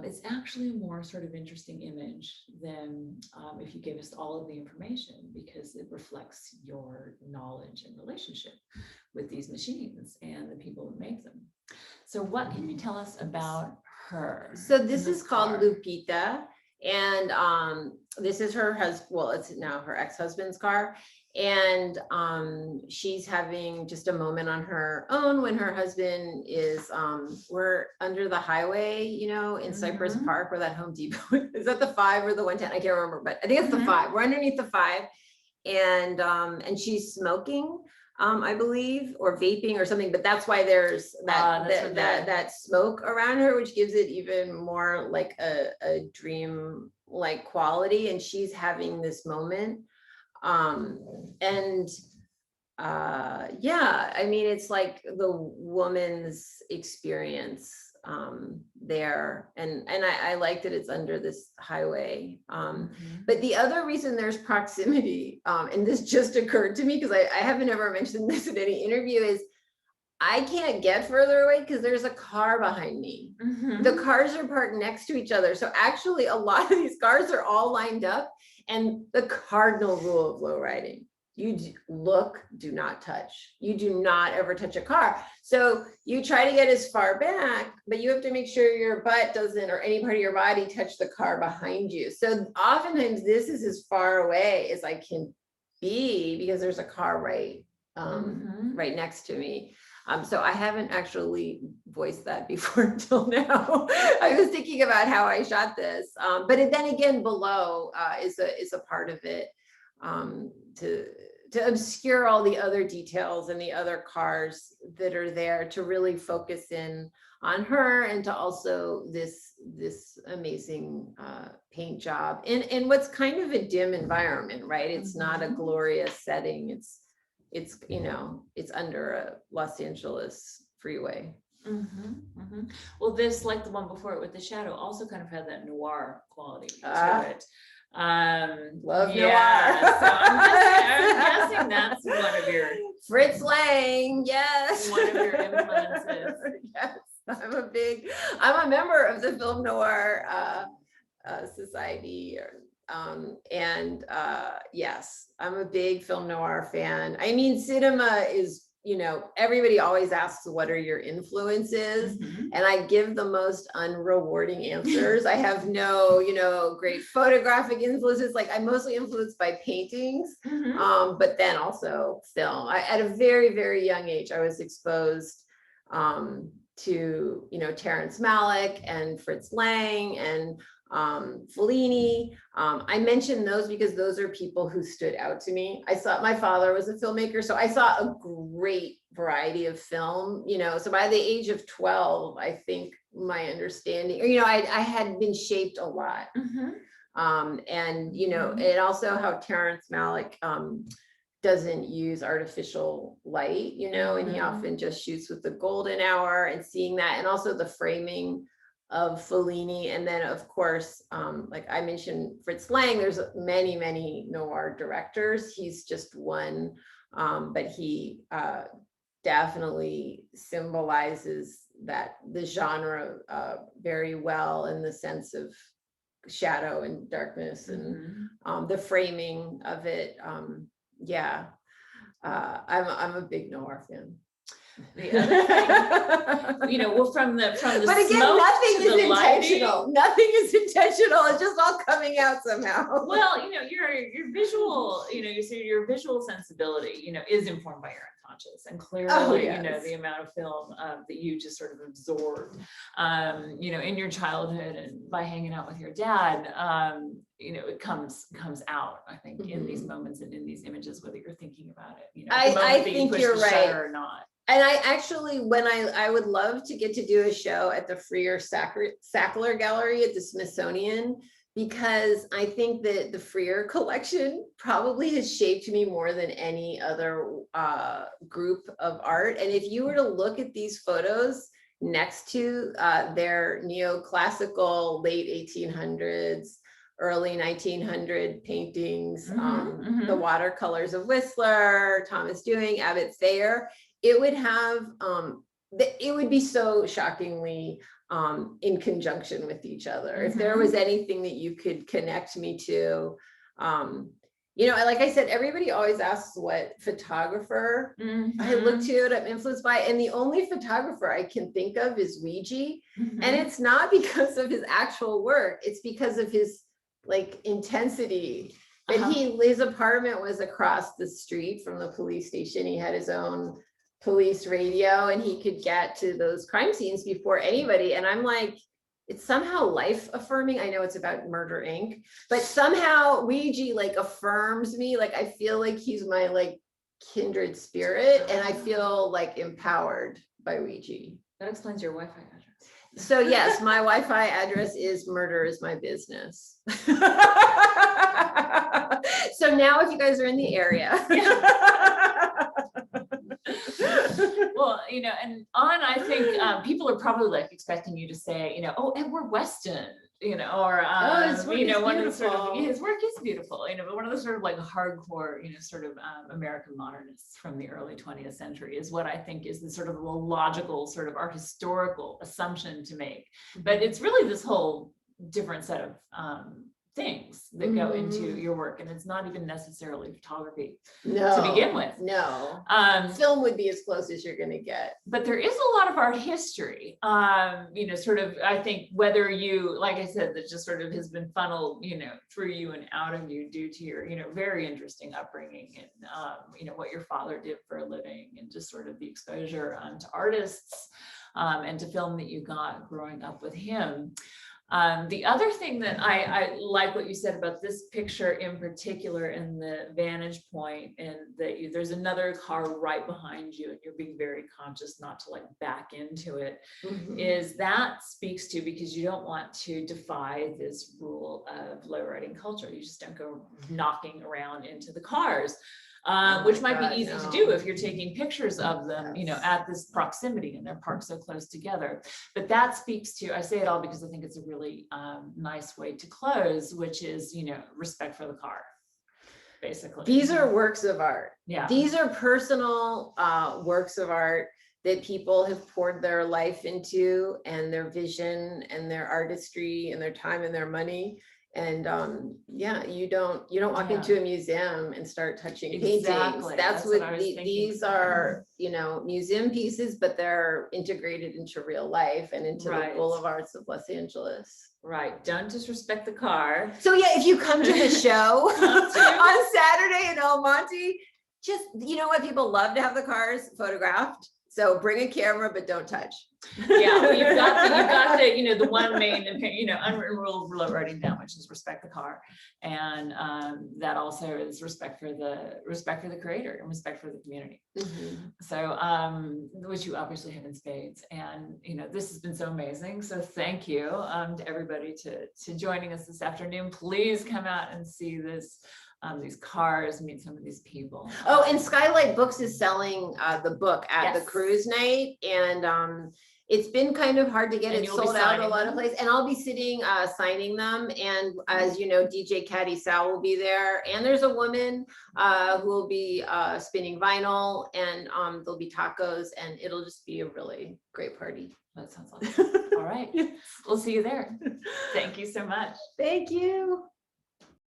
S1: it's actually a more sort of interesting image than if you gave us all of the information, because it reflects your knowledge and relationship with these machines and the people who make them. So what can you tell us about her?
S2: So this is called Lupita, and this is her husband. Well, it's now her ex-husband's car, and she's having just a moment on her own when her husband is we're under the highway, in Cypress Park, where that Home Depot is. That the 5 or the 110? I can't remember, but I think it's the 5. We're underneath the 5, and she's smoking, I believe, or vaping or something, but that's why there's that smoke around her, which gives it even more like a dream like quality. And she's having this moment. I mean, it's like the woman's experience there, and I like that it's under this highway. But the other reason there's proximity, and this just occurred to me because I haven't ever mentioned this in any interview, is I can't get further away because there's a car behind me. The cars are parked next to each other. So actually a lot of these cars are all lined up, and the cardinal rule of low riding, you do not touch. You do not ever touch a car. So you try to get as far back, but you have to make sure your butt doesn't, or any part of your body, touch the car behind you. So oftentimes this is as far away as I can be because there's a car right next to me. So I haven't actually voiced that before until now. I was thinking about how I shot this, but then again, below is a part of it, to obscure all the other details and the other cars that are there, to really focus in on her, and to also this amazing paint job in what's kind of a dim environment, right? It's not a glorious setting. It's under a Los Angeles freeway.
S1: Well, this, like the one before it with the shadow, also kind of had that noir quality to it.
S2: Love
S1: noir. So I'm guessing that's one of your
S2: Fritz Lang. Yes,
S1: one of your influences.
S2: Yes, I'm a member of the Film Noir Society. Yes, I'm a big film noir fan. I mean, cinema is, everybody always asks, what are your influences? And I give the most unrewarding answers. I have no, great photographic influences. Like, I'm mostly influenced by paintings, but then also film. At a very, very young age, I was exposed to, Terrence Malick and Fritz Lang and Fellini. I mentioned those because those are people who stood out to me. My father was a filmmaker, so I saw a great variety of film, so by the age of 12, I think my understanding, I had been shaped a lot. And also how Terrence Malick doesn't use artificial light, and he often just shoots with the golden hour, and seeing that, and also the framing of Fellini. And then of course, like I mentioned, Fritz Lang, there's many noir directors. He's just one, but he definitely symbolizes the genre very well, in the sense of shadow and darkness and the framing of it. Yeah, I'm a big noir fan.
S1: The other thing, well, from the
S2: but again,
S1: smoke
S2: nothing
S1: to
S2: is
S1: the
S2: intentional.
S1: lighting.
S2: Nothing is intentional. It's just all coming out somehow.
S1: Well, your visual, your visual sensibility, is informed by your unconscious, and clearly,
S2: yes.
S1: The amount of film that you just sort of absorbed, in your childhood, and by hanging out with your dad, it comes out, I think, in these moments and in these images, whether you're thinking about it,
S2: I think you're right
S1: or not.
S2: And I actually, when I would love to get to do a show at the Freer Sackler Gallery at the Smithsonian, because I think that the Freer collection probably has shaped me more than any other group of art. And if you were to look at these photos next to their neoclassical late 1800s, early 1900 paintings, the watercolors of Whistler, Thomas Dewing, Abbott Thayer, it would have, it would be so shockingly in conjunction with each other. If there was anything that you could connect me to, like I said, everybody always asks what photographer I look to, I'm influenced by, and the only photographer I can think of is Ouija. And it's not because of his actual work, it's because of his intensity. But his apartment was across the street from the police station. He had his own police radio, and he could get to those crime scenes before anybody. And I'm like, it's somehow life affirming. I know it's about Murder Inc., but somehow Ouija affirms me. I feel like he's my kindred spirit, and I feel empowered by Ouija.
S1: That explains your Wi-Fi address.
S2: So yes, my Wi-Fi address is murder is my business. So now if you guys are in the area.
S1: Well, and I think people are probably expecting you to say, oh, Edward Weston, or
S2: his work
S1: one of the sort of his work is beautiful, but one of the sort of hardcore, sort of American modernists from the early 20th century is what I think is the sort of logical sort of art historical assumption to make. But it's really this whole different set of things that go into your work, and it's not even necessarily photography to begin with.
S2: No, film would be as close as you're going to get.
S1: But there is a lot of art history, sort of, I think, whether you, like I said, that just sort of has been funneled, through you and out of you due to your, very interesting upbringing, and, what your father did for a living, and just sort of the exposure to artists and to film that you got growing up with him. The other thing that I like what you said about this picture in particular, and the vantage point, and that there's another car right behind you, and you're being very conscious not to back into it, is that speaks to, because you don't want to defy this rule of low riding culture. You just don't go knocking around into the cars. Which might be easy to do if you're taking pictures of them, at this proximity, and they're parked so close together. But that speaks to, I say it all because I think it's a really nice way to close, which is, respect for the car, basically.
S2: These are works of art.
S1: Yeah.
S2: These are personal works of art that people have poured their life into, and their vision and their artistry and their time and their money. And you don't walk into a museum and start touching paintings. That's what these are, museum pieces, but they're integrated into real life and into the boulevards of Los Angeles.
S1: Right. Don't disrespect the car.
S2: So yeah, if you come to the show on Saturday in El Monte, just, what people love to have the cars photographed. So bring a camera, but don't touch.
S1: Yeah, well, you've got the one main, unwritten rule of low riding down, which is respect the car, and that also is respect for the creator and respect for the community. So, which you obviously have in spades, and this has been so amazing. So thank you to everybody to joining us this afternoon. Please come out and see this. These cars, meet some of these people. Oh,
S2: and Skylight Books is selling the book at the cruise night, and it's been kind of hard to get
S1: And
S2: it
S1: you'll be
S2: sold out a
S1: signing
S2: lot of
S1: them?
S2: places. And I'll be sitting, signing them. And as you know, DJ Caddy Sal will be there. And there's a woman who will be spinning vinyl, and there'll be tacos, and it'll just be a really great party.
S1: That sounds awesome. All right. We'll see you there. Thank you so much.
S2: Thank you.